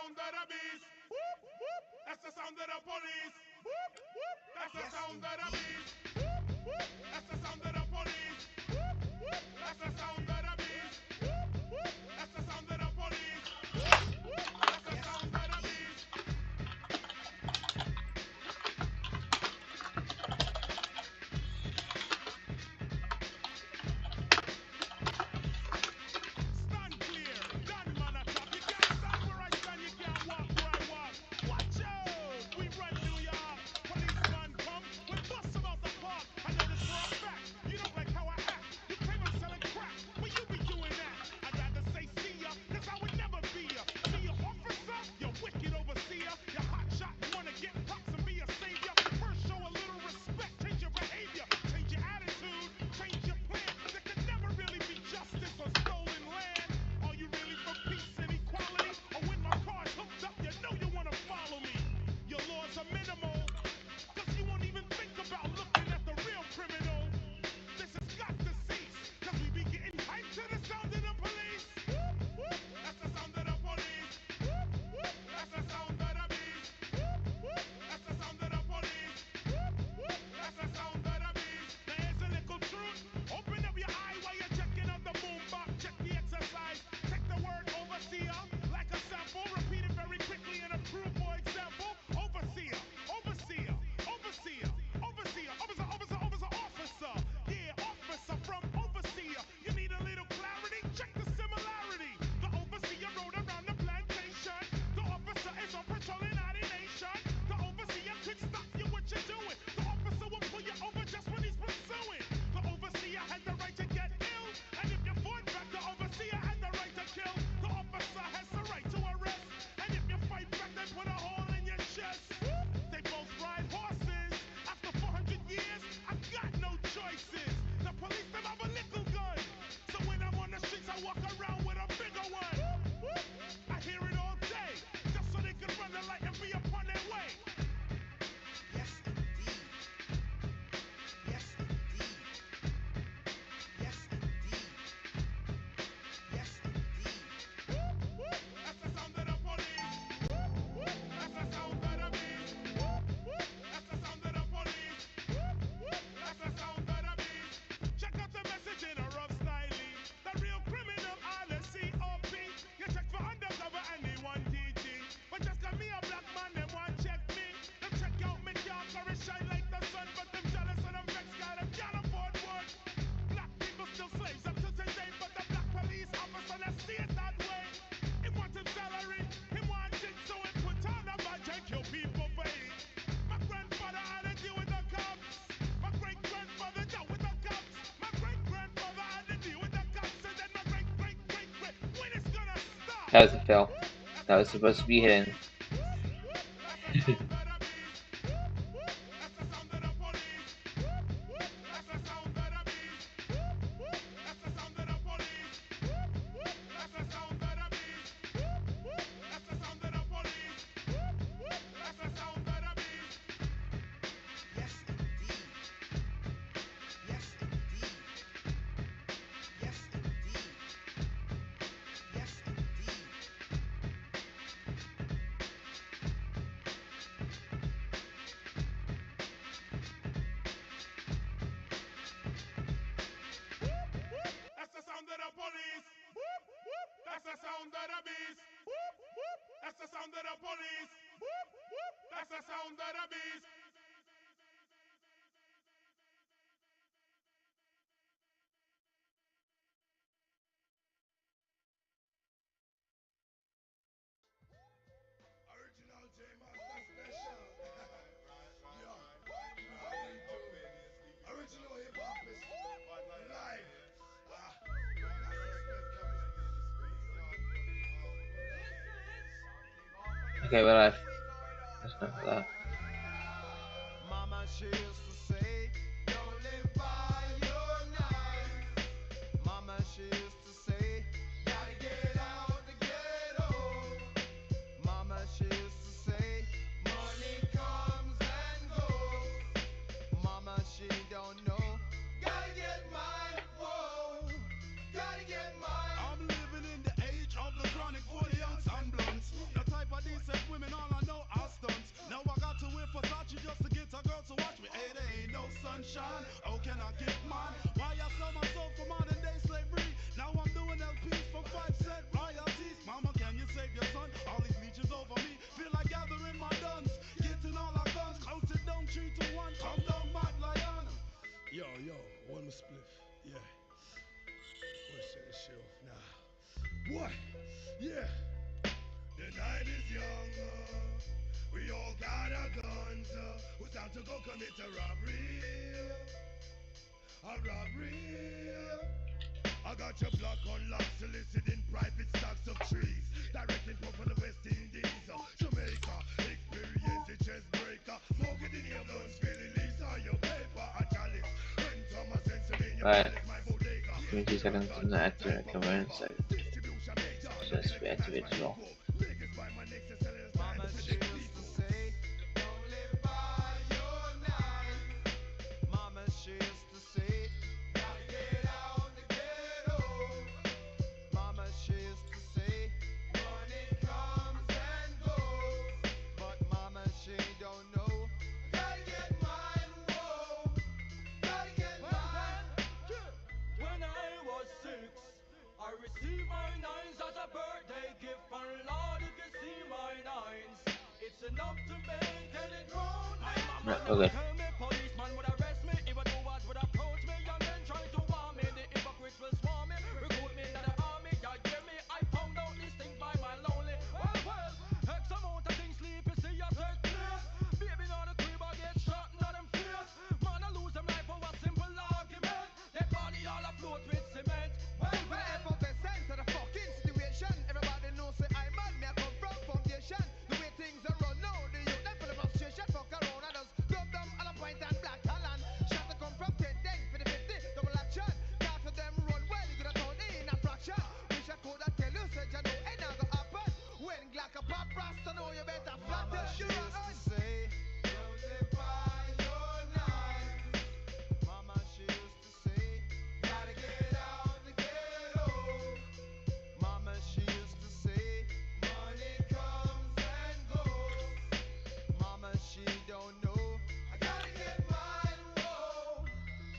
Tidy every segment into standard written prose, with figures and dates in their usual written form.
sound of the beast. Whoop, whoop. That's the sound of the police. Whoop, whoop. That's the sound of the beast. Whoop, whoop. That's the sound of the police. Whoop, whoop. That's the sound of the beast. Whoop, whoop. That's the sound of the police. Whoop, whoop. That's the sound of the beast. Stand clear. Gunman attack. You can't stand where I stand. You can't walk where I walk. Watch out. We run New York. Policeman come. We bust them out the park. I know this for a fact. You don't like how I act. You claim I'm selling crack. But you be doing that. I'd rather say see ya. Cause I would never be ya. See ya officer. You wicked overseer. You hot shot. Wanna get props and be a savior. First show a little respect. Change your behavior. Change your attitude. Change your plan. There could never really be justice on stolen land. Are you really for peace and equality? Or when my car's hooked up, you know you wanna follow me. Your laws are minimal. Cause you won't even think about looking at the real criminal. This has got to cease. Cause we be getting hyped to the sound of the police. Whoop, whoop. That's the sound of the police. Whoop, whoop. That's the sound of the beast. Whoop, whoop. That's the sound of the police. Whoop, whoop. That's the sound of the beast. Now here's a little truth. Open up your eye while you're checking out the boombox. Check the exercise. Take the word overseer like a sample. Repeat it very quickly and approve for example. Overseer, overseer, overseer, overseer, officer, officer, officer, officer. Yeah, officer from overseer. You need a little clarity? Check the similarity. The overseer rode around the plantation. The officer is on patrol in our nation. The overseer could stop you what you're doing. The officer will pull you over just when he's pursuing. The overseer has the right to get ill. And if you fought back, the overseer has the right to kill. The officer has the right to arrest. And if you fight back, they put a hole in your chest. They both ride horses. After 400 years, I've got no choices. The police, them have a little gun. So when I'm on the streets, I walk around with a bigger one. I hear it all day. Just so they can run the light and be upon their way. Yes, indeed. Yes, indeed. Yes, indeed. Yes, indeed. That's the sound of the police. That's the sound of the beast. That's the sound of the police. That's the sound of the beast. Check out the message in a rough styling. The real criminal are the COP. You check for undercover and they want DG. But just cause me a black man, they want check me. Them check out me car car it shine like the sun. But them jealous and them vex got them can't afford one. Black people still slaves up to today. But the black police officer, let's see it that way. He want him salary, he want it, so he put on a badge and kill people for it. My grandfather had to deal with the cops. My great grandfather dealt with the cops. My great grandfather had to deal with the cops. And then my great great great great. When it's gonna stop? That was a fail. That was supposed to be hidden. That's the sound of the beast. That's the sound of the police. That's the sound of the beast. That's the sound of the police. That's the sound of the beast. That's the sound of the police. That's the sound of the beast. Yes, indeed. Yes, indeed. Yes, indeed. Yes, indeed. That's the sound of the police. That's the sound of the beast. That's the sound of the police. That's the sound of the beast. Original J Master Special. Yo, how we do? Original hip hop is live. Okay, we're live. That's not for that. Mama, she used to say, don't live by your knife. Mama, she used to say, gotta get out the ghetto. Mama, she used to say, money comes and goes. Mama, she don't know, gotta get mine, whoa, gotta get mine. I'm living in the age of the chronic 40 ounce and blunts. The type of touch me, hey, there ain't no sunshine. Oh, can I get mine? Why I sell my soul for modern day slavery? Now I'm doing LPs for 5 cent royalties. Mama, can you save your son? All these leeches over me. Feel like gathering my guns, getting all our guns. Counted down 3 to 1. Come down, Mad Lion. Yo, one more spliff. Yeah. Let's shut this shit off now. What? Yeah. The night is young, we all got our guns. Who's time to go commit a robbery? A robbery. I got your block unlocked, soliciting private stocks of trees. Directly from the West Indies, Jamaica. Experience the chest breaker. Smoke it in your guns, feeling leaves on your paper. A chalice. When Thomas Sensible, Right. my bodega. 20 seconds to the activate command site. Just reactivate as well. Mama, she used to say, don't live by your knife. Mama, she used to say, gotta get out the ghetto. Mama, she used to say, money comes and goes. But mama, she don't know, gotta get mine, whoa. Gotta get mine. When I was 6, I received my 9s as a birthday gift from Lord. If you see my 9s, it's enough to make any grown. My mama Right, never okay. tell me policeman would arrest me, even though what would approach me. Young men trying to warn me, the hypocrites will swarm me, recruit me into the army. You hear me? I found out this thing by my lonely. Well, X amount of things sleep, you see you take place. Baby on the crib, I get shot in them face. Man, I lose them life for a simple argument. Their body all afloat with cement. Well, effervescent to the fucking situation. Everybody knows say I'm mad, me I come from foundation. The way things are run now, the youth them full of frustration. Fuck around and just dub them on a point and black talent. Shot to come from 10 days for the 50, double action. Talk to them run well, you gonna turn in a fraction. Wish I could have tell you, said you know it not gonna happen. When Glock a pop rasta, know you better flat the shoe. Say, don't live by your knife. Mama, she used to say, gotta get out the ghetto. Mama, she used to say, money comes and goes. Mama, she don't know, I gotta get mine, whoa.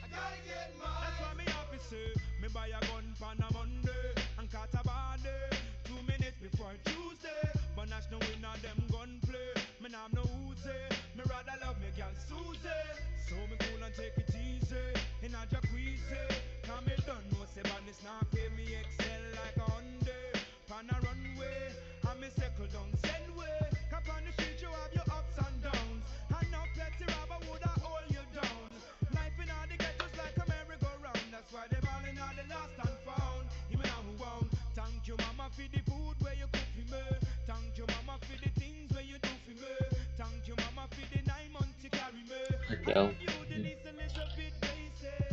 I gotta get mine. That's why me happy say, me buy a gun on a Monday and cut a body 2 minutes before Tuesday. But Nash no win on them gunplay. Me nah have no Uzi. Me rather love me gal Susie. So me cool and take it easy in a jacuzzi. Cause me done know say badness now pay me excel like a Hyundai. Pan a runway and me circle down send way. Cause on the street you have your ups and downs. And no petty robber woulda hold you down. Life in all the ghettos like a merry-go-round. That's why they ballin' all the lost and found. Even now who wound. Thank you mama for the food where you cook for me. Thank you mama for the things where you do for me. Thank you mama for the 9 months you carry me. Okay. I love you, Denise, a little bit basic.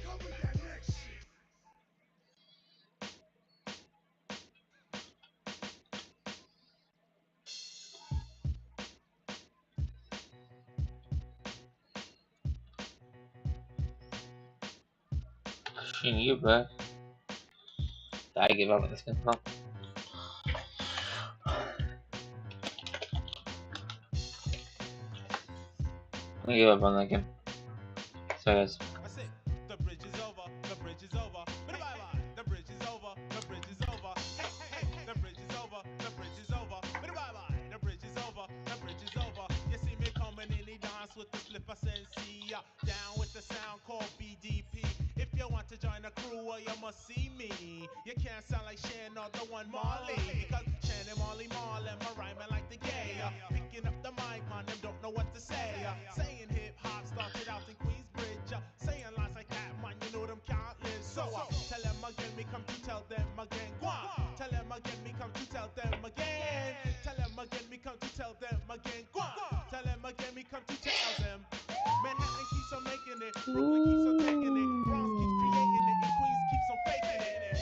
Come with that next shit. Sheen, you back. I give up on this game now. I give up on that game. Sorry guys. I said, the bridge is over, the bridge is over. Bye-bye. The bridge is over, the bridge is over. Hey, hey, hey, the bridge is over, the bridge is over. Bye-bye. The bridge is over, the bridge is over. You see me coming in the dance with the slipper sensei. Down with the sound called BDP. If you want to join the crew, well, you must see me. You can't sound like Shan or the one Marley. Because Shan and Marley Marlin, my rhyming like the gay. Picking up the mic, man, them don't know what to say. Saying hip-hop started out in Queensbridge. Saying lines like that, man, you know them countless. So tell them again, me come to tell them again. Go on. Tell them again, me come to tell them again. Tell them again, me come to tell them again. Go on. Tell them again, me come to tell them. Manhattan keeps on making it, Brooklyn keeps on taking it, Bronx keeps creating it, and Queens keeps on faking it.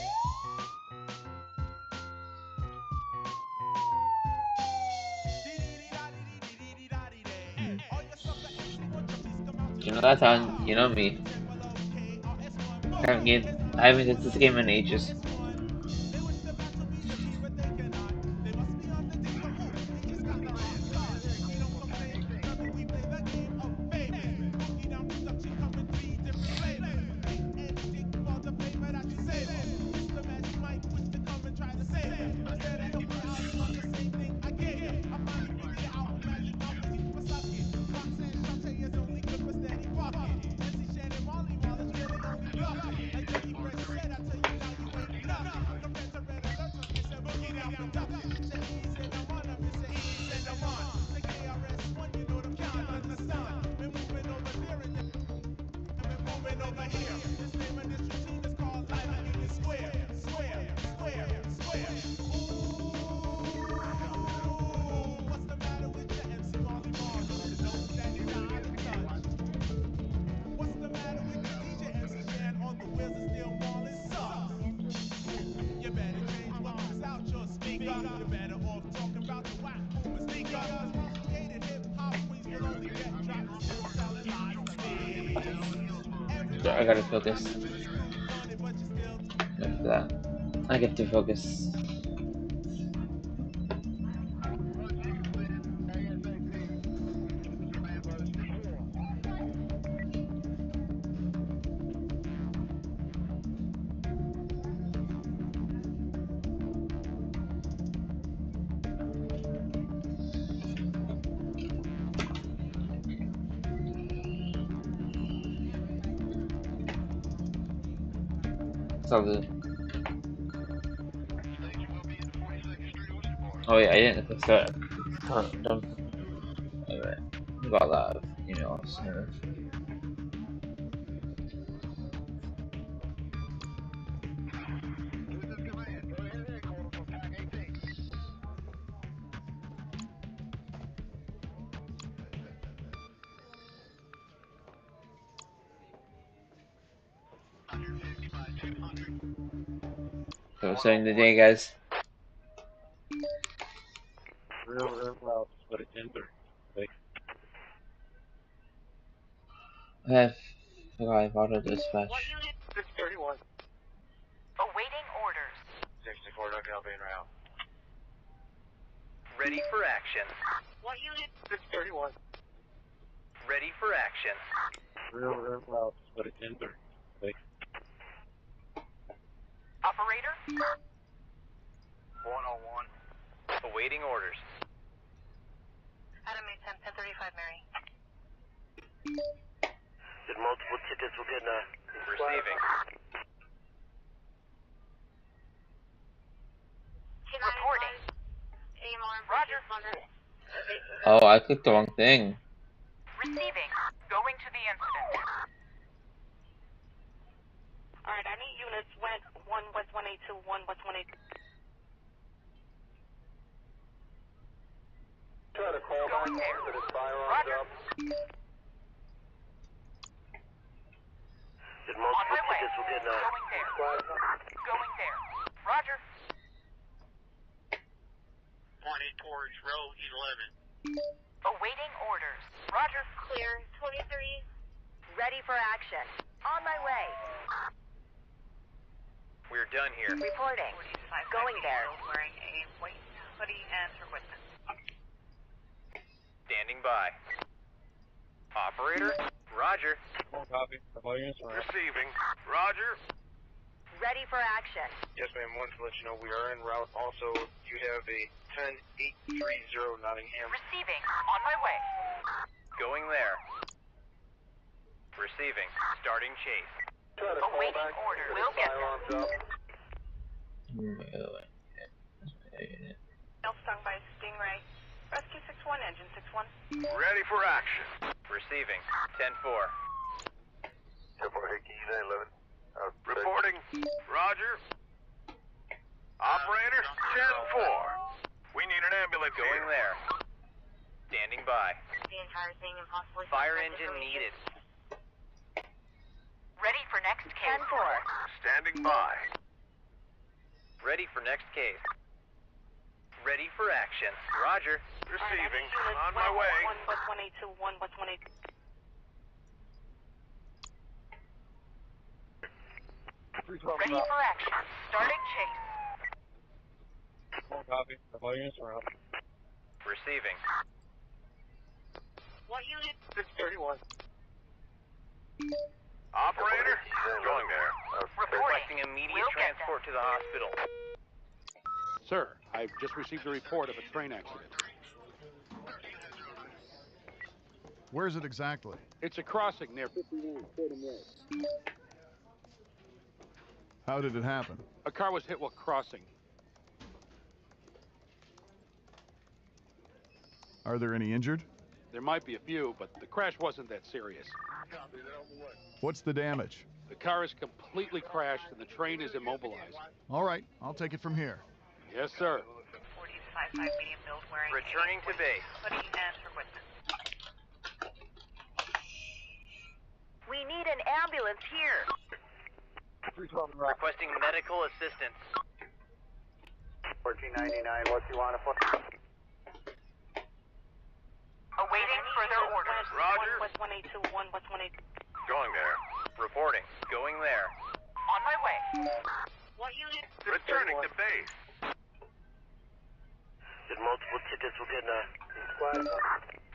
You know that's how you know me. I haven't hit this game in ages. I gotta focus. After that, I get to focus. It's all good. Oh yeah, I didn't think so. Dumb. Anyway, got a lot of emails. So starting the day, guys. Real loud, but it enter. I have forgot I've auto dispatch. What unit? 631. Awaiting orders. 64, Duncan, I'll be en route. Ready for action. What unit? 631. Ready for action. Real loud, but it enter. Operator? 101. Awaiting orders. Adam 810, 1035, Mary. Did multiple tickets, we're getting Receiving. Reporting. Roger. Oh, I clicked the wrong thing. Receiving. Going to the incident. Alright, I need units went 1 West 182, 1 West 182. Try to call Going there. for the firearms Roger. up. Did On my multiple way. tickets, we're getting Going there. Going there. Roger. Pointed towards row 11. Awaiting orders. Roger. Clear, 23. Ready for action. On my way. We're done here. Reporting. Going there. Wearing a white hoodie and her witness. Standing by. Operator. Roger. Copy. Receiving. Roger. Ready for action. Yes, ma'am. Wanted to let you know we are en route. Also, you have a 10830 Nottingham. Receiving. On my way. Going there. Receiving. Starting chase. Awaiting orders. We'll get them. Male stung by a stingray. Rescue 61, engine 61. Ready for action. Receiving. 10-4. 10-4, hey, can you 11? Reporting. Roger. Operator. 10-4. We need an ambulance. Going there. Standing by. The entire thing impossibly. Fire engine needed. Ready for next case. 10-4. Standing by. Ready for next case. Ready for action. Roger. Receiving. On my way. 1 West 182, 1 West 182. Ready for action. Starting chase. Copy. All units are up. Receiving. What unit? 631. Operator, going there. Requesting immediate transport to the hospital. Sir, I've just received a report of a train accident. Where is it exactly? It's a crossing near 51 Fordham Road. How did it happen? A car was hit while crossing. Are there any injured? There might be a few, but the crash wasn't that serious. What's the damage? The car is completely crashed and the train is immobilized. All right, I'll take it from here. Yes, sir. 40-55 medium build wearing. Returning to base. Hoodie and equipment. We need an ambulance here. Requesting medical assistance. 1499, what you want to put? Awaiting further orders. Roger. West 182, West 182. Going there. Reporting. Going there. On my way. What unit? Returning to base. Did multiple tickets will get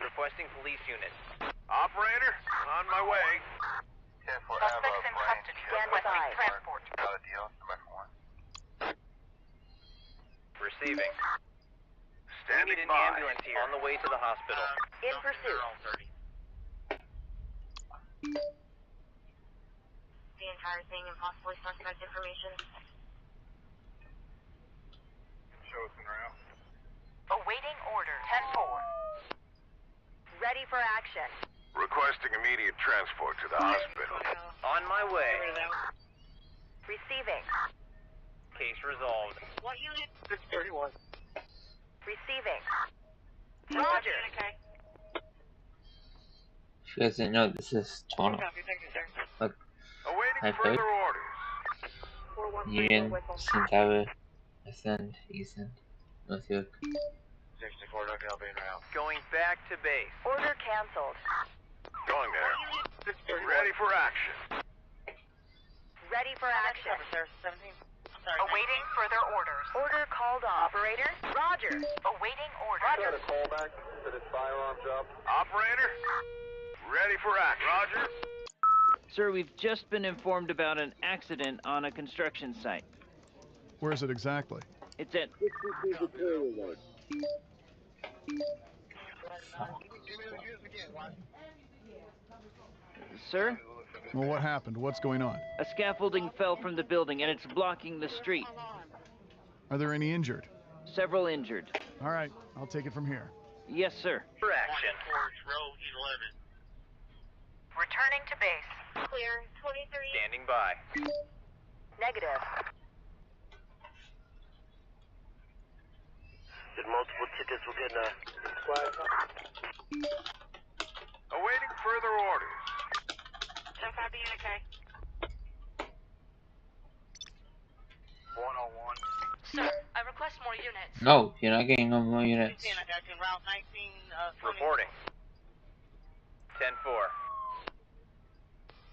Requesting police unit. Operator, on my way. Suspects in custody. Requesting transport. Got a deal, number 1. Receiving. Standing We need an by. ambulance here. On the way to the hospital. In pursuit. The entire thing and possibly suspect information. Show us en route. Awaiting order. 10-4. Ready for action. Requesting immediate transport to the hospital. On my way. Receiving. Case resolved. What unit? 631. Receiving. Roger. Okay. If you guys didn't know, this is Toronto. Copy, thank you, sir. Look, Awaiting High further code. orders. Union, Centauer, Ascend, Easton, Northwood. 64, not gonna be en route. Going back to base. Order canceled. Going there. Ready for action. Ready for action. Sir, 17. I'm sorry. Awaiting further orders. Order called off. Operator? Roger. Awaiting orders. Roger. callback to this firearm job. Operator, ready for action. Roger. Sir, we've just been informed about an accident on a construction site. Where is it exactly? It's at... Sir? Well, what happened? What's going on? A scaffolding fell from the building and it's blocking the street. Are there any injured? Several injured. All right, I'll take it from here. Yes, sir. For action. Returning to base. Clear. 23. Standing by. Negative. Did multiple tickets will get Awaiting further orders. 10-5 to unit K. 101. Sir, I request more units. No, you're not getting no more units. I got you. Route 19, Reporting. 10-4.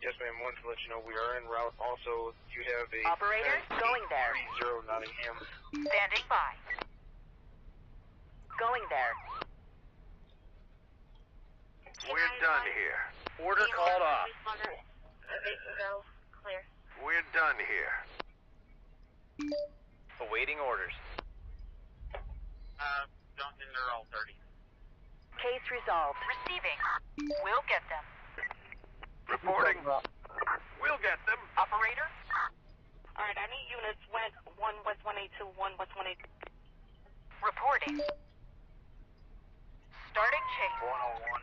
Yes, ma'am. Wanted to let you know we are en route. Also, you have a Operator, going there. 30 Nottingham. Standing by. Going there. We're done here. Order called off. Go. Clear. We're done here. Awaiting orders. Johnson, they're all 30. Case resolved. Receiving. We'll get them. Reporting. We'll get them. Operator? All right, I need units west 1 West 182, 1 West 182. Reporting. Starting chase. 101.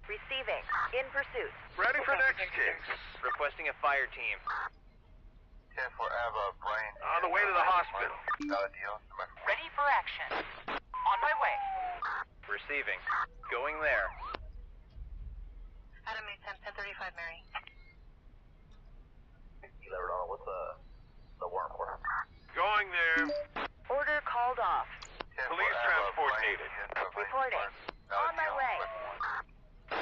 Receiving. In pursuit. Ready for next case. Requesting a fire team. 10 for Ava, Brain. On the way to the hospital. Got a deal. Ready for action. On my way. Receiving. Going there. Adam 1035 Mary. You never know what's the warrant for. Going there. Order called off. Police transport needed. Reporting. On my way.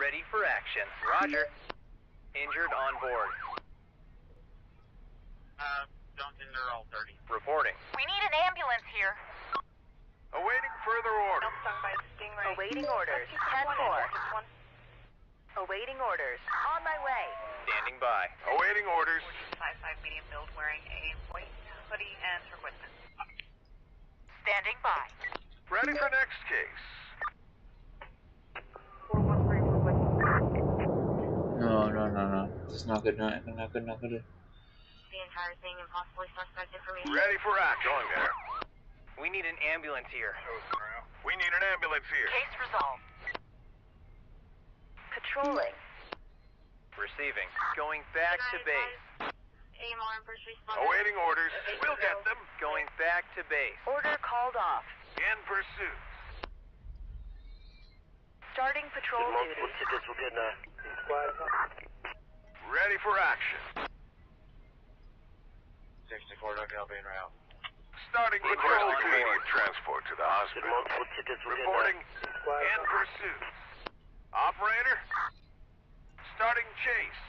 Ready for action. Roger. Injured on board. Reporting. We need an ambulance here. Awaiting further orders. Stung by Stingray. Awaiting orders. 10-4. Awaiting orders. On my way. Standing by. Awaiting orders. 1455 medium build wearing a white hoodie and her witness. Standing by. Ready for next case. 413 for witness. No. It's not good. Not good. The entire thing and possibly suspect information. Ready for action. Going there. We need an ambulance here. We need an ambulance here. Case resolved. Patrolling. Receiving. Going back to base. AMR and first responder. Awaiting orders. We'll get them. Going back to base. Order called off. In pursuit. Starting patrol duty. Multiple tickets, we're getting Ready for action. 64, no copy en route. Starting patrol immediate transport to the hospital. Multiple tickets, we're Reporting in pursuit. Operator, starting chase.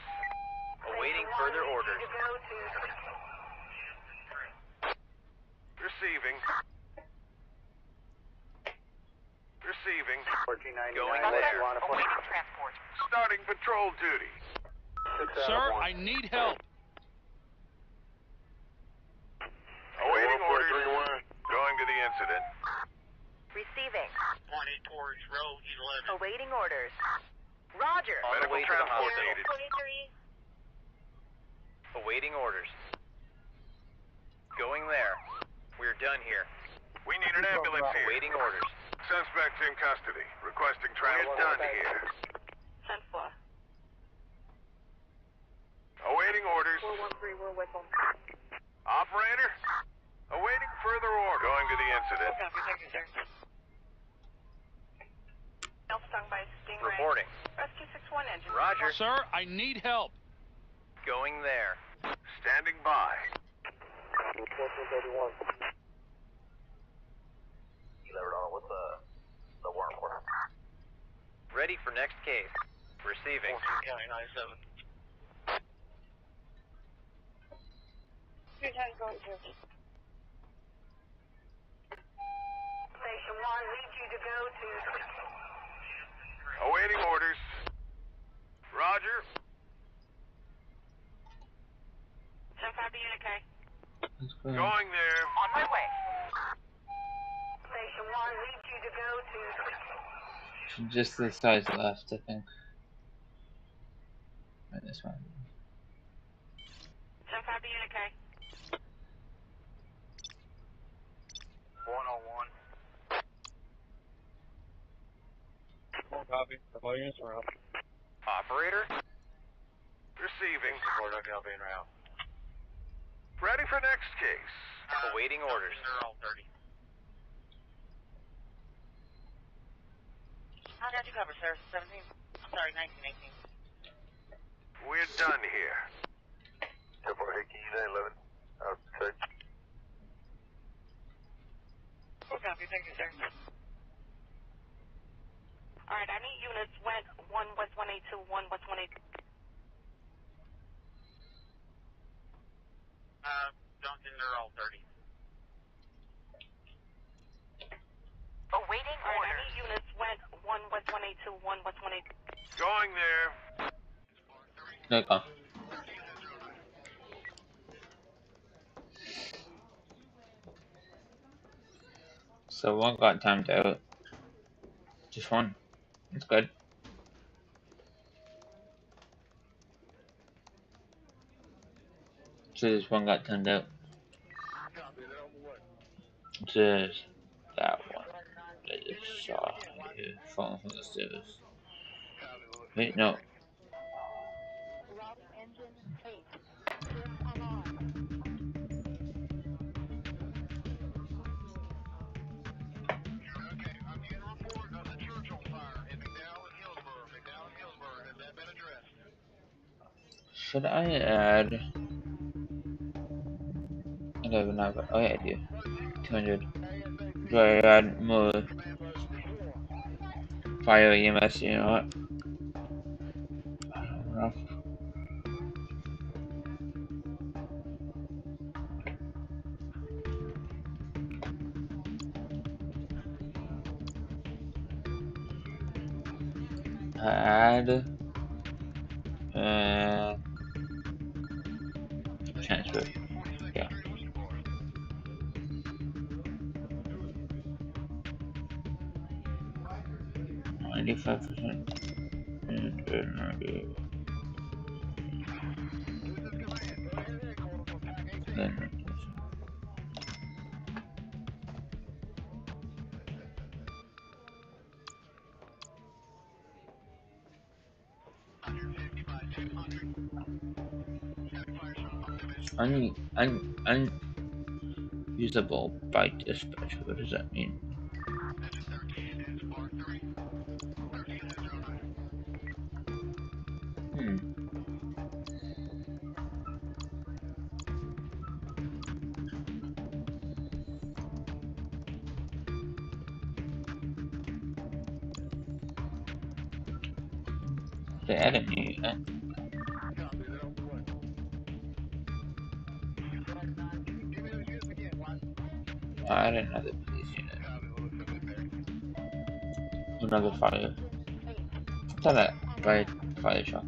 Awaiting further orders. Receiving. Receiving. Going there. Awaiting transport. Starting patrol duty. Sir, I need help. Awaiting orders. Going to the incident. Receiving. 28 towards road 11. Awaiting orders. Roger. On the Medical way to the transport hospital. needed. 23. Awaiting orders. Going there. We're done here. We need an ambulance here. Awaiting orders. Suspects in custody. Requesting transport. We're done here. 10-4. Awaiting orders. 413, we're with them. Operator, awaiting further order. Going to the incident. Copy, thank you, sir. Stung by Stingray. Reporting. Rescue 61 engine. Roger. Sir, I need help. Going there. Standing by. 1431. What's the warrant for? Ready for next case. Receiving. 14 County 97. 210 going to. Station 1 needs you to go to. Awaiting orders. Roger. 10-5 unit K. Let's go. Going there. On my way. Station 1 needs you to go to. Just the size left, I think. Right, this one. 10-5 unit K. 101. Copy. All units are out. Operator. Receiving. 64, no copy en route. Ready for next case. Awaiting orders. They're all 30. How did you cover, sir? 17? Sorry, 1918. We're done here. 10-4, Hickey, 11. Outside. Copy, thank you, sir. Alright, I need units went 1 West 182, 1 West 182. Duncan, they're all 30. Awaiting Alright, I orders. need units went 1 West 182, 1 West 182. Going there. There you go. So one got timed out. Just one. That's good. So this one got timed out. Just that one. I just saw you falling from the stairs. Wait, no. Should I add? I don't even know. Oh yeah, I do. 200. Do I add more fire EMS? You know what? I don't know. Add transfer. Yeah. $95%. Unusable by dispatch. What does that mean? They added me. I added another police unit. Another fire. I thought that fire truck.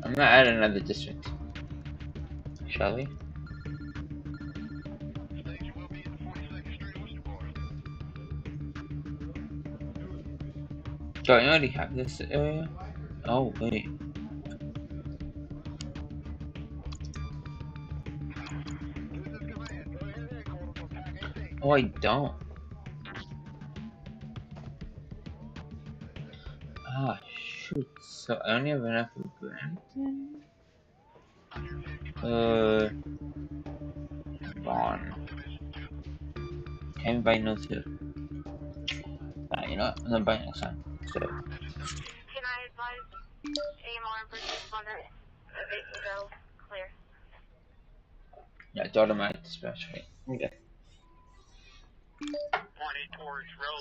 I'm gonna add another district. Shall we? Do I already have this area? Oh wait. Oh, I don't. Ah, shoot. So I only have enough for Brampton? Vaughn. Can't buy no too. You know what? I'm gonna buy it next time. So. Can I advise AMR and first responder? Go clear. Yeah, it's automatic dispatch. Right? Okay. Pointing towards row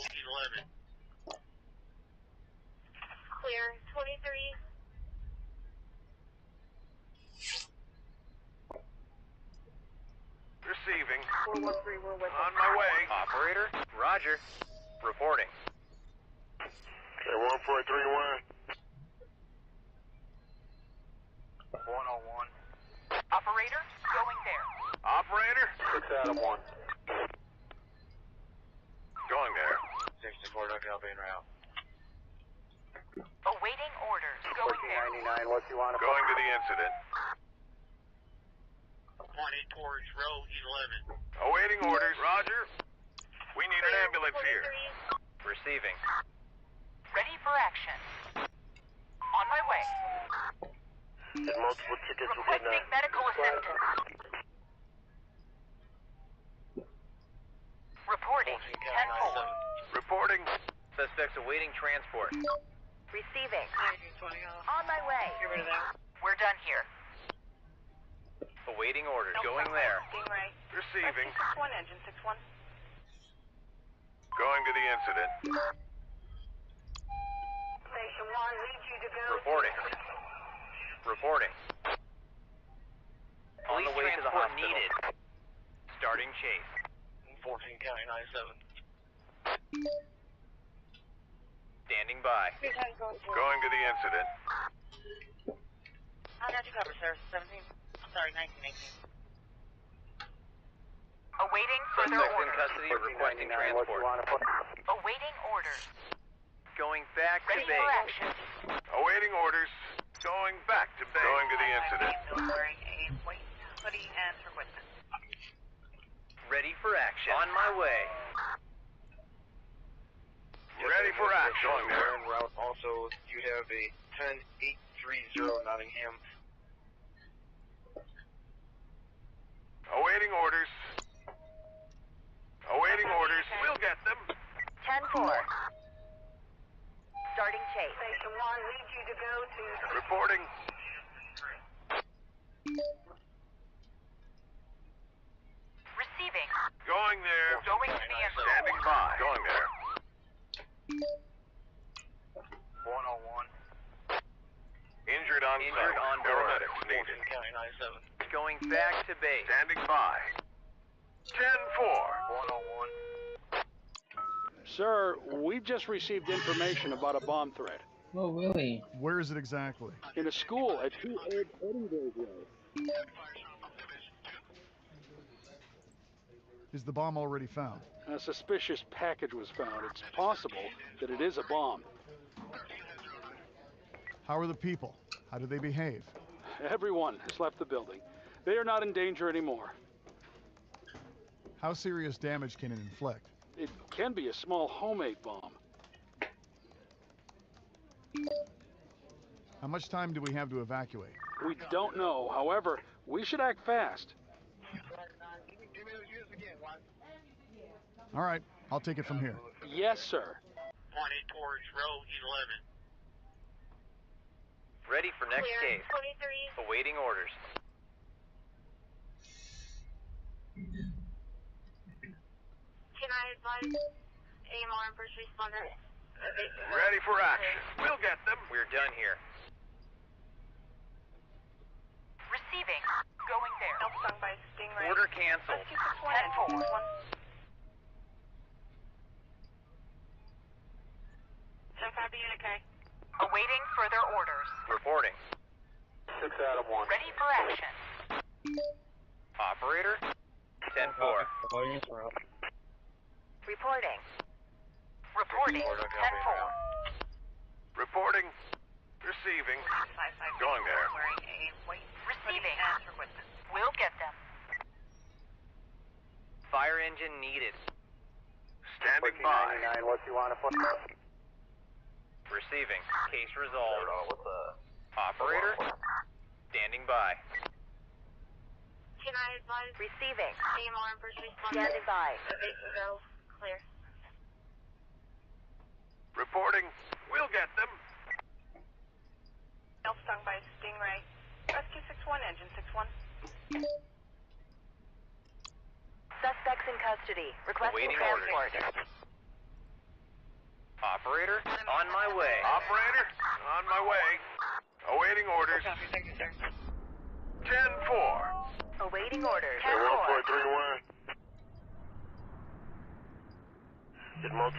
11. Clear. 23. Receiving. 413, we're with On my way. Operator, roger. Reporting. Okay, 1431. 101. Operator, going there. Operator? 6 out of 1. Going there. 64, no copy en route. Awaiting orders. Going there. 1499, what you want? Going to the incident. Pointing towards row 11. Awaiting orders. Roger. We need an ambulance here. Receiving. Ready for action. On my way. Did multiple tickets within Requesting medical assistance. Reporting. 10-4. Reporting. Suspects awaiting transport. Receiving. On my way. We're done here. Awaiting orders. Going there. Stingray. Receiving. 61, engine 61. Going to the incident. Station 1, need you to go. Reporting. Reporting. On the way to the hospital. Needed. Starting chase. 14 County 97. Standing by. Going to the incident. I got you covered, sir. 17. I'm sorry, 1918. Awaiting further Suspects in orders. custody requesting transport. Awaiting orders. Going back to Ready base. for action. Awaiting orders. Going back to base. Going to the incident. Wearing a white hoodie and for witness. Ready for action. On my way. Ready for action. Going there. En route. Also, you have a 10830 Nottingham. Awaiting orders. Awaiting orders. We'll get them. 10-4. Starting chase. Station 1 needs you to go to... Reporting. Receiving. Going there. Going to the end. Standing by. Going there. 101. Injured on Injured site. on board. Paramedics needed. County 97. Going back to base. Standing by. 10-4. 101. Sir, we've just received information about a bomb threat. Oh, really? Where is it exactly? In a school at 2 Edinburgh Road. Is the bomb already found? A suspicious package was found. It's possible that it is a bomb. How are the people? How do they behave? Everyone has left the building. They are not in danger anymore. How serious damage can it inflict? It can be a small homemade bomb. How much time do we have to evacuate? We don't know. However, we should act fast. All right, I'll take it from here. Yes, sir. Pointed towards row 11. Ready for next Clear. case. 23. Awaiting orders. Can I advise AMR and first responder? Ready for action. We'll get them. We're done here. Receiving. Going there. Stung by Stingray. Order canceled. 10-4. Awaiting further orders. Reporting. 6 out of 1. Ready for action. Operator. 10-4. Reporting. Reporting. 10-4. Reporting. Receiving. Going there. Receiving. We'll get them. Fire engine needed. Standing by. What you want to put? Receiving. Case resolved. Operator. Standing by. Can I advise Receiving. AMR and first responder? Standing by. Go. Clear. Reporting. We'll get them. Stung by Stingray. Rescue 6-1, engine 6-1. Suspects in custody. Requesting Awaiting transport. orders. Operator. On my way. Operator. On my way. Awaiting orders. 10-4. Awaiting orders. 10-4.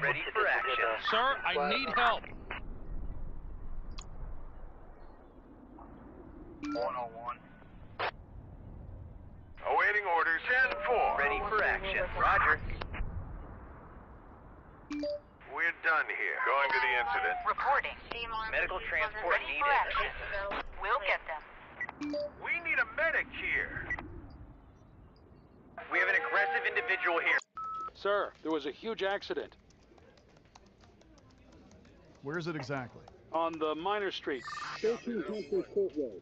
Ready for action. Sir, I need help. 101. Awaiting orders. 10-4. Ready for action. Roger. We're done here. Going to the incident. Reporting. AMR and Medical first transport Ready needed. for action. Go. We'll get them. We need a medic here. We have an aggressive individual here. Sir, there was a huge accident Where is it exactly? on the Minor Street. 13 Court Road.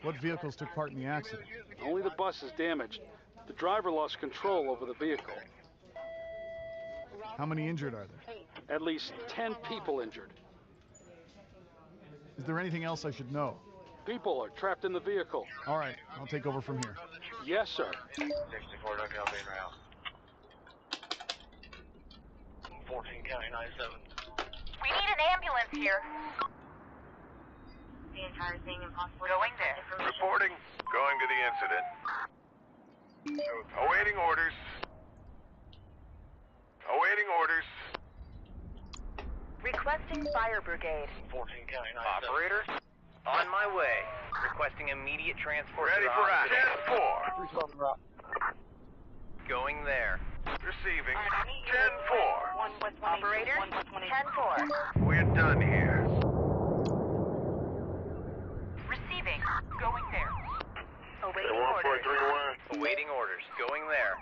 What vehicles took part in the accident? Only the bus is damaged. The driver lost control over the vehicle. How many injured are there? At least 10 people injured. Is there anything else I should know? People are trapped in the vehicle. All right, I'll take over from here. Yes, sir. 64, don't get being around. 14 County 97. We need an ambulance here. The entire thing impossible. Going there. Reporting. Going to the incident. Awaiting orders. Awaiting orders. Requesting fire brigade. 14 County 97. Operator. On my way. Requesting immediate transport Ready to the for hospital. action. 10-4. Going there. Receiving. 10-4. Operator. 10-4. We're done here. Receiving. Going there. Awaiting orders. Awaiting orders. Going there.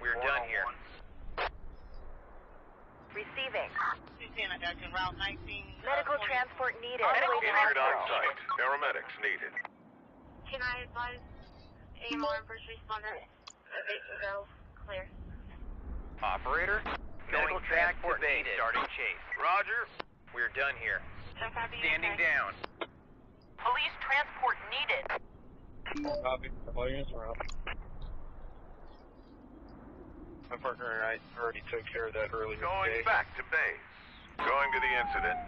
We're done here. Receiving. Route 19. Medical transport needed. Injured on site. Paramedics needed. Can I advise AMR and first responder? Go. Clear. Operator, medical transport needed. Starting chase. Roger. We're done here. 10-5, be Standing okay. down. Police transport needed. Copy. The volumes are up. My partner and I already took care of that earlier Going today. back to base. Going to the incident.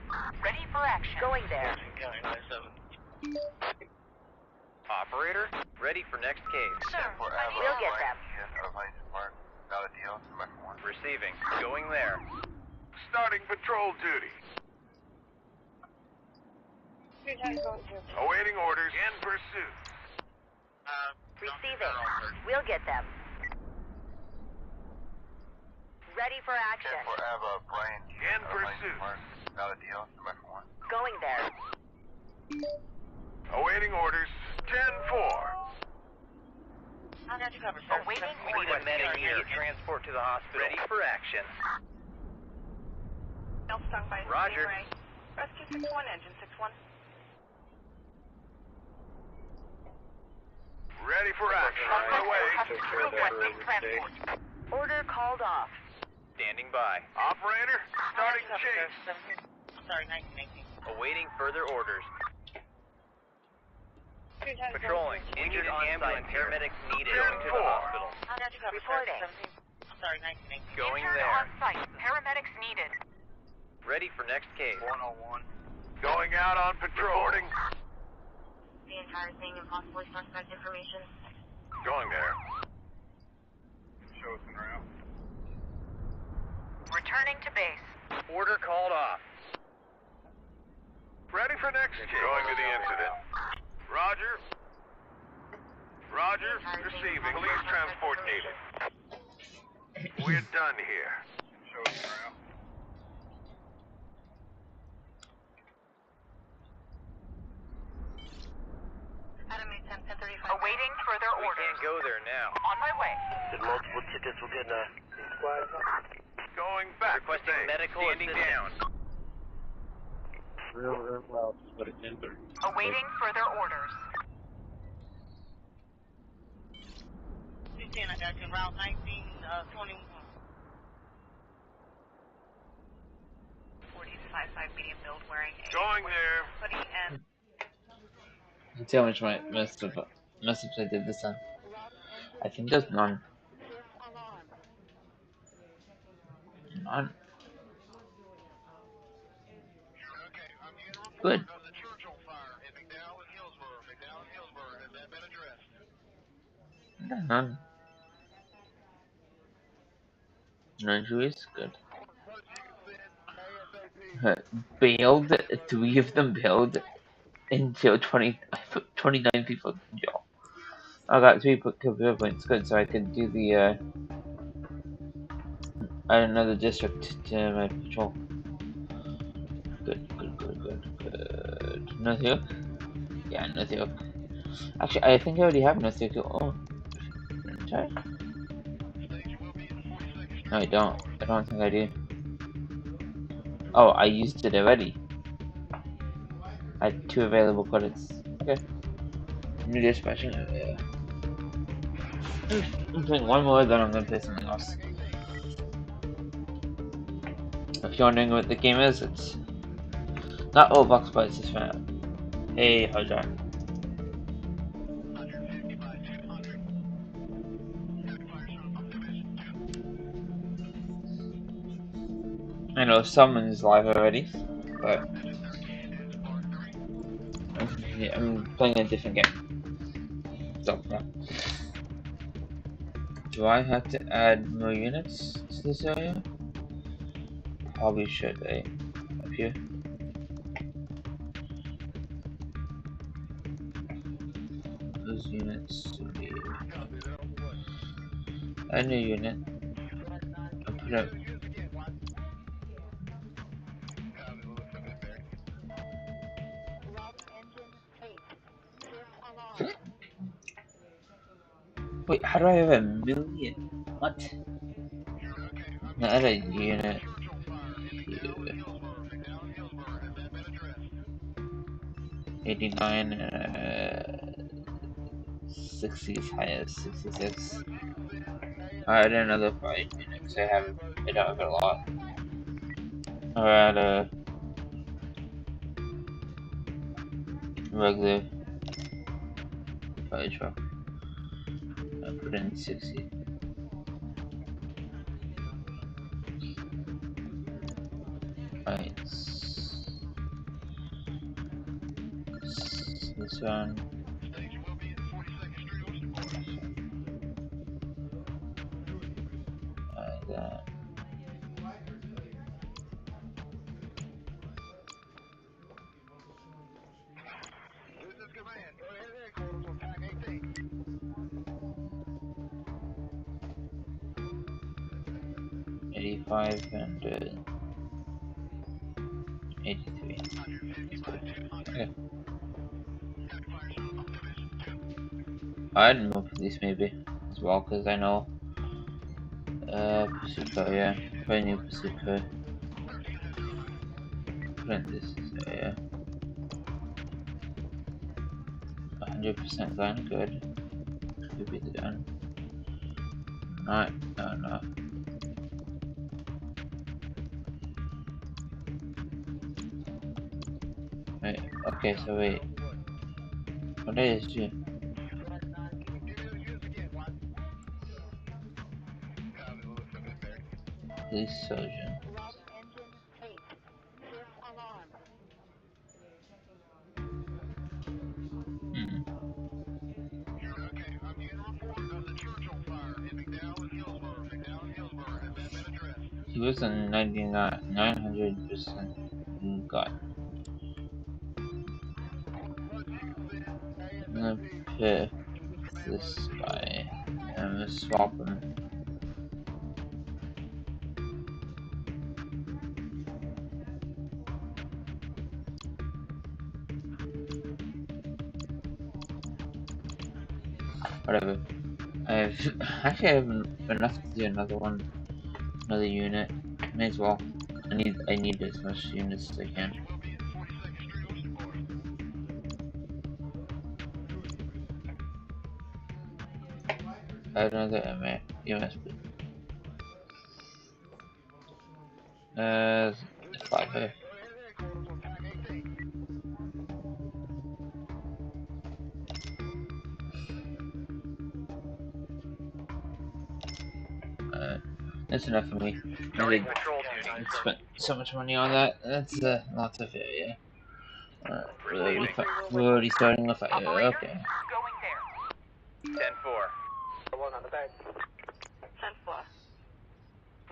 Ready for action. Going there. County 97. Operator, ready for next case. Sir, we'll get them. Receiving. Going there. Starting patrol duty. Awaiting orders. In pursuit. Receiving. We'll get them. Ready for action. In pursuit. Going there. Awaiting orders. 10-4. I'll get you covered, sir. Awaiting We need a medic here. Transport to the hospital. Ready for action. Stung by Roger. Rescue 61, engine 61. Ready for action. On my way. Took care of that earlier today. Order called off. Standing by. Operator, starting chase. Sorry, 1918. Awaiting further orders. Patrolling. Injured on site. Paramedics needed. Going to the hospital. I'll get you covered, Reporting. sir. Sorry, 1918. Going Injured there. on site. Paramedics needed. Ready for next case. 101. Going out on patrol. Reporting. The entire thing and possibly suspect information. Going there. Show us en route. Returning to base. Order called off. Ready for next chase. Going to the incident. Roger. Roger. Receiving. Police transport needed. We're done here. Show us en route. Adam 810, 1035. Awaiting further We orders. can't go there now. On my way. Did multiple tickets will get Going back to Requesting base. medical standing down. real loud, but it's in 30. Awaiting further orders. 210, I got you. Route 1921. 40-55 medium build wearing a... Going there. Hoodie and... Let's see how much my message I did this time. I think there's none. None. Good. None. None is good. Bailed. 3 of them bailed until 29 people in jail. I got 3 computer points. Good, so I could do the add another district to my patrol. Good. North. Yeah, North. Actually, I think I already have North. Oh, sorry. No, I don't. I don't think I do. Oh, I used it already. I had 2 available credits. Okay. New dispatching. I'm playing 1 more, then I'm gonna play something else. If you're wondering what the game is, it's not Roblox, but it's this fan. Hey, how's that? I know someone's live already, but yeah, I'm playing a different game. So, yeah. Do I have to add more units to this area? Probably should, eh? Up here. Those units should be... Add a new unit. I'll put up... Wait, how do I have 1,000,000? What? Add a unit. Here. 89, 60 as high as 66. I had another fire unit because I don't have a lot. I had a regular fire truck. I put in 60. Right. This one. That. This is command. Go ahead and headquarters on pack 18. 85 and 83. Okay. I'd move these maybe as well because I know pursuit car, yeah. Probably new pursuit car. Put in this area. 100% gun, good. Could be the gun. Not, no. Wait, okay, so wait. What is you? Police surgeon. He was a 900% gun. I'm gonna pick this guy. I'm gonna swap him. Whatever. Actually I have enough to do another unit. May as well. I need as much units as I can. I have another EMS. 5 here. That's enough for me. I spent so much money on that. That's lots of it, yeah. We're already starting the fight. Okay. Going there. 10-4. One on the back. 10-4.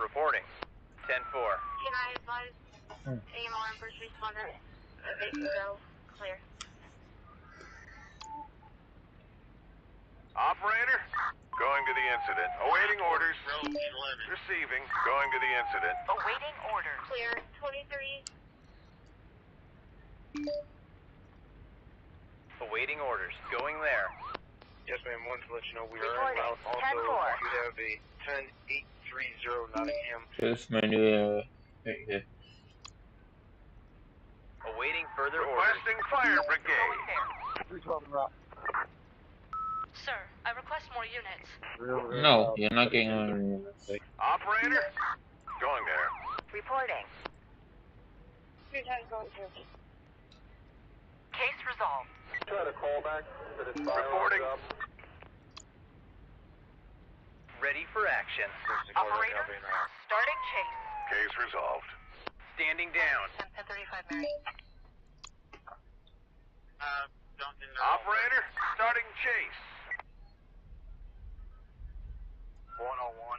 Reporting. 10-4. Can I advise AMR and first responder? They can go clear. Operator, going to the incident. Awaiting orders. Receiving. Going to the incident. Awaiting orders. Clear. 23. Awaiting orders. Going there. Yes, ma'am. Wanted to let you know we are en route. Also, 10-4. you have a 10830 Nottingham. Here's my new right here. Awaiting further orders. Requesting fire brigade. Sir, I request more units. No, you're not getting on. Operator, going there. Reporting. 3 times going through. Case resolved. Try to call back. Reporting. Ready for action. Operator, starting chase. Case resolved. Standing down. 1035 Mary. Operator, starting chase. 101.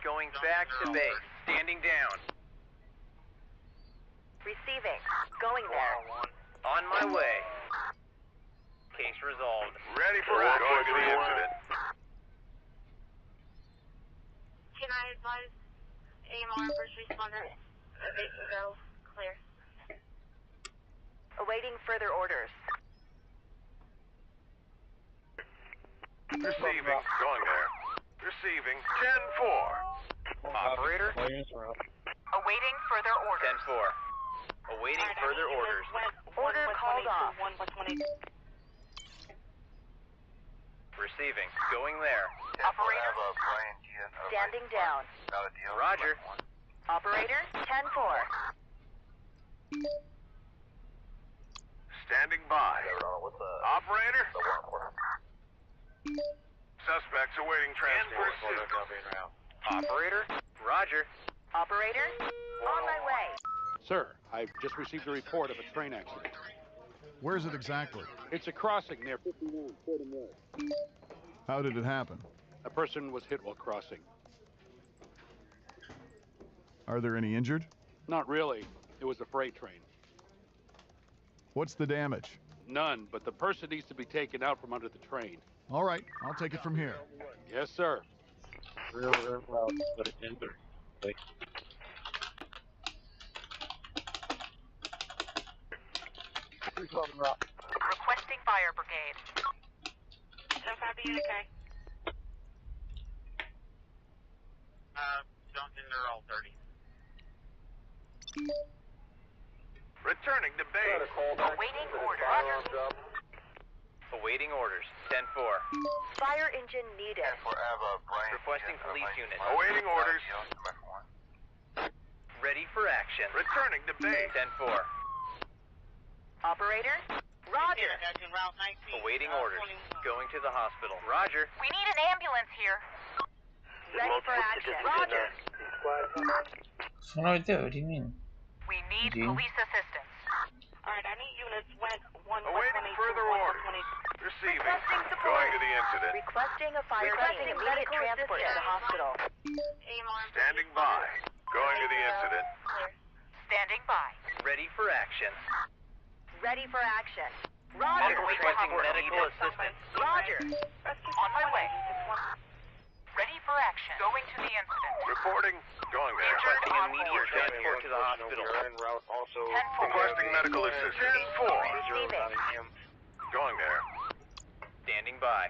Going back to base. Standing down. Receiving. Going there. On my way. Case resolved. Ready for action. Going to the incident. Can I advise AMR and first responder? They can go clear. Awaiting further orders. Receiving. Going there. Receiving. 10-4. Operator. Awaiting further orders. 10-4. Awaiting further orders. Order called off. Receiving. Going there. Operator, standing down. Roger. Operator, 10-4. Standing by. Operator? Suspects awaiting transport. Operator? Roger. Operator, on my way. Sir, I've just received a report of a train accident. Where is it exactly? It's a crossing near 51 Fordham Road. How did it happen? A person was hit while crossing. Are there any injured? Not really. It was a freight train. What's the damage? None, but the person needs to be taken out from under the train. All right, I'll take it from here. Yes, sir. Requesting fire brigade. 10-5 Utica. Don't think they're all 30. Returning to base. Awaiting orders. Awaiting orders. 10-4. Fire engine needed. Requesting police unit. Awaiting orders. Ready for action. Returning to base. 10-4. Operator, Roger. Route 19. Awaiting orders. Going to the hospital. Roger. We need an ambulance here. Ready for action. Roger. So what do you mean? We need Eugene? police assistance. Alright, I need units went 1 Awaiting further orders. Receiving. Requesting support. Going to the incident. Requesting a fire team. Immediate transport to the hospital. Standing by. Going to the incident. Standing by. Ready for action. Ready for action. Roger. Requesting medical assistance. Roger. On my way. Ready for action. Going to the incident. Reporting. Going there. Requesting immediate transport to the hospital. We are en route also. 10-4. Requesting medical assistance. 10-4. Receiving. Going there. Standing by.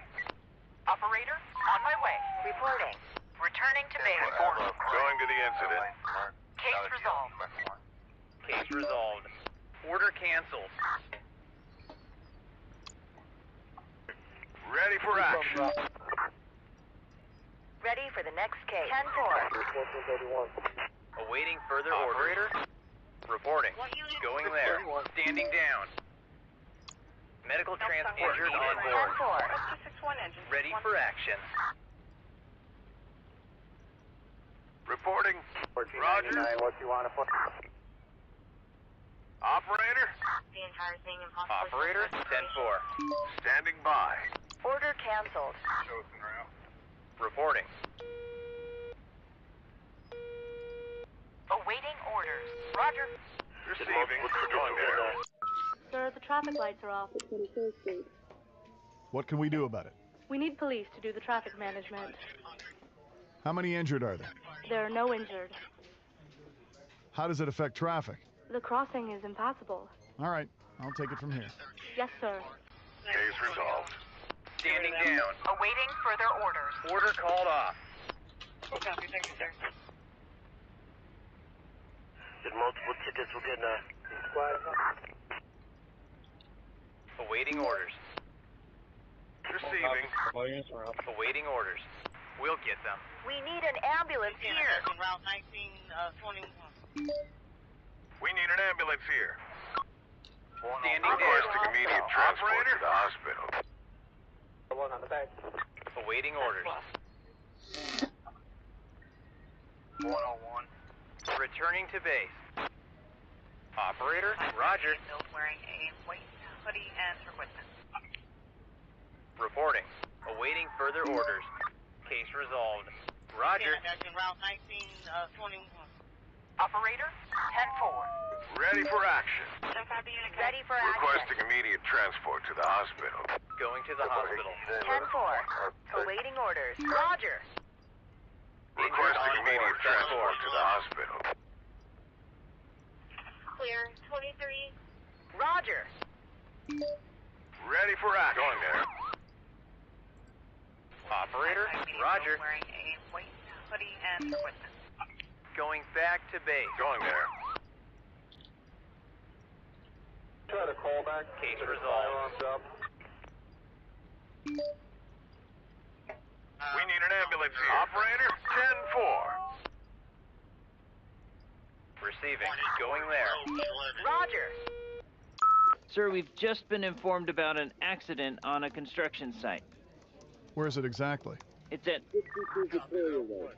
Operator, on my way. Reporting. Returning to base. Going to the incident. Case resolved. Case resolved. Order canceled. Ready for action. Ready for the next case. 10-4. Awaiting further orders. Reporting. Going there. Standing down. Medical transport needed on board. 10-4. Ready for action. Reporting. Roger. Operator. The entire thing impossible. Operator, 10-4. Standing by. Order canceled. Reporting. Awaiting orders. Roger. Receiving. Going there. Sir, the traffic lights are off at 21st Street. What can we do about it? We need police to do the traffic management. How many injured are there? There are no injured. How does it affect traffic? The crossing is impassable. All right, I'll take it from here. Yes, sir. Case resolved. Standing down. Awaiting further orders. Order called off. Copy, thank you, sir. Did multiple tickets will get Awaiting orders. Receiving. Awaiting orders. We'll get them. We need an ambulance here. Route 19, 21. We need an ambulance here. Standing Requesting down. immediate transport to the hospital. Awaiting orders. 101. Returning to base. Operator, Roger. Wearing a white hoodie and equipment. Reporting. Awaiting further orders. Case resolved. Roger. Route 19, 21. Operator, 10-4. Ready for action. Ready for action. Requesting immediate transport to the hospital. Going to the hospital. 10-4. Awaiting orders. Roger. Requesting on immediate board. transport to the hospital. Clear, 23. Roger. Ready for action. Going there. Operator, Roger. Wearing a white hoodie and equipment. Going back to base. Going there. Case resolved. We need an ambulance here. Operator, 10-4. Receiving. Going there. Roger. Sir, we've just been informed about an accident on a construction site. Where is it exactly? It's at 62 Victoria Road.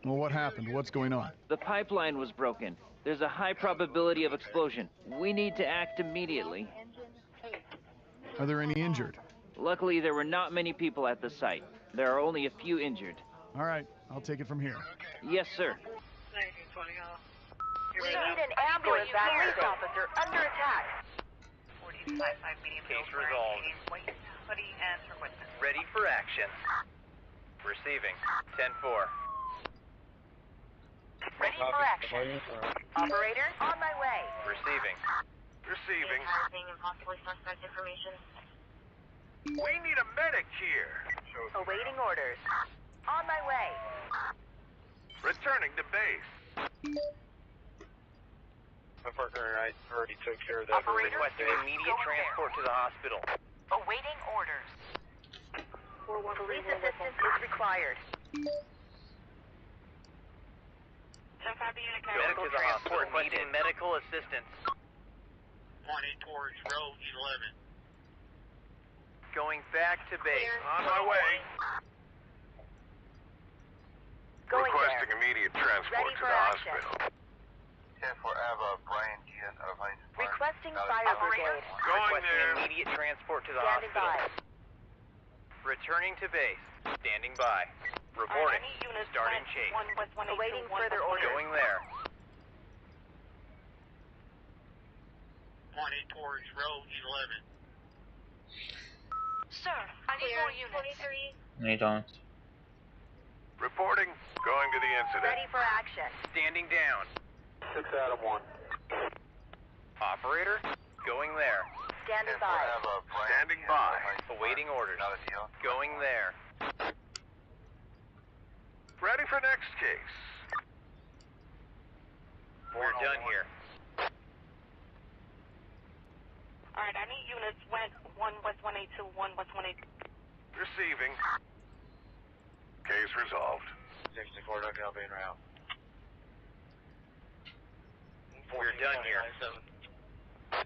Well, what happened? What's going on? The pipeline was broken. There's a high probability of explosion. We need to act immediately. Are there any injured? Luckily, there were not many people at the site. There are only a few injured. All right, I'll take it from here. Yes, sir. We need an ambulance and police officer under attack. Case resolved. Ready for action. Receiving. 10-4. Ready for action. Operator, on my way. Receiving. Receiving. Possibly suspect information. We need a medic here. Awaiting orders. On my way. Returning to base. My partner and I already took care of that. Operator, Requesting immediate transport to the hospital. Awaiting orders. Police assistance is required. Medical transport needed. Medical assistance. Pointing towards road 11. Going back to base. On my way. Going Requesting there. immediate transport Ready to for the action. hospital. 10-4 Ava, Brian Gian of Heinz. Requesting fire brigade. Going Requesting there. immediate transport to the Standing hospital. by. Returning to base. Standing by. Reporting. Starting chase. Awaiting further orders. Going there. Pointing towards road 11. Sir, I need more units. 23. No, you don't. Reporting. Going to the incident. Ready for action. Standing down. 6 out of 1. Operator. Going there. Standing 10-4 by. Ava, Brian Standing Gian by. of Heinz. Awaiting orders. Not a deal. Going there. Ready for next case. We're done here. Alright, I need units west 1 west 182, 1 west 182. Receiving. Case resolved. 64, looking up en route. We're done here.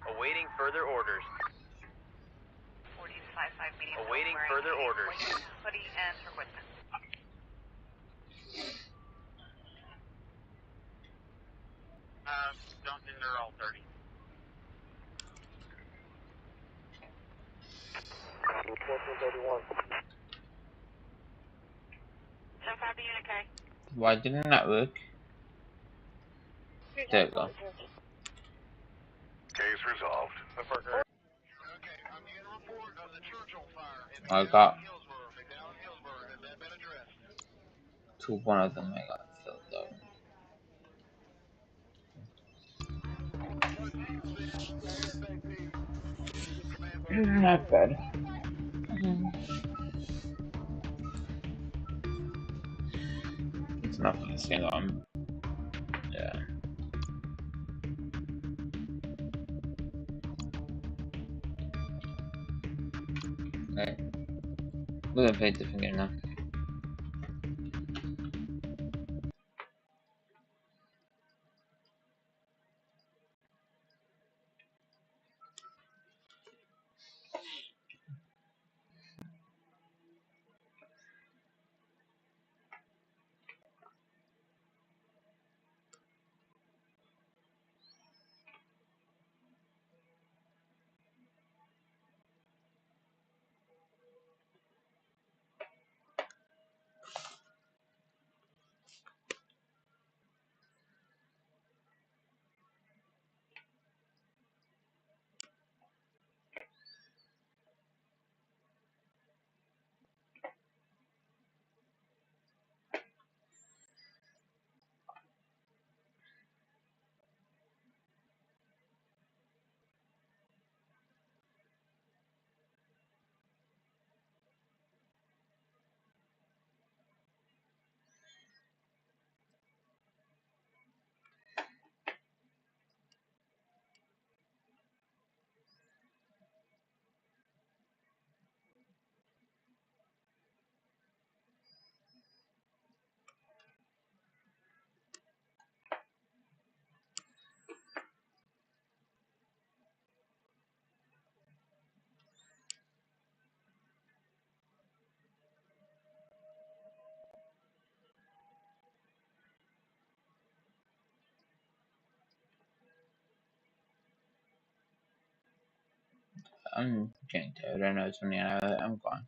Awaiting further orders. Awaiting further orders. Don't think they're all 30. Why didn't that work? There we go. Case resolved. My partner. I got one of them. I got filled out. Not bad. It's not for this thing on. Yeah. Okay. We're gonna play a different game now. I'm getting tired. I know it's 29 hours. I'm gone.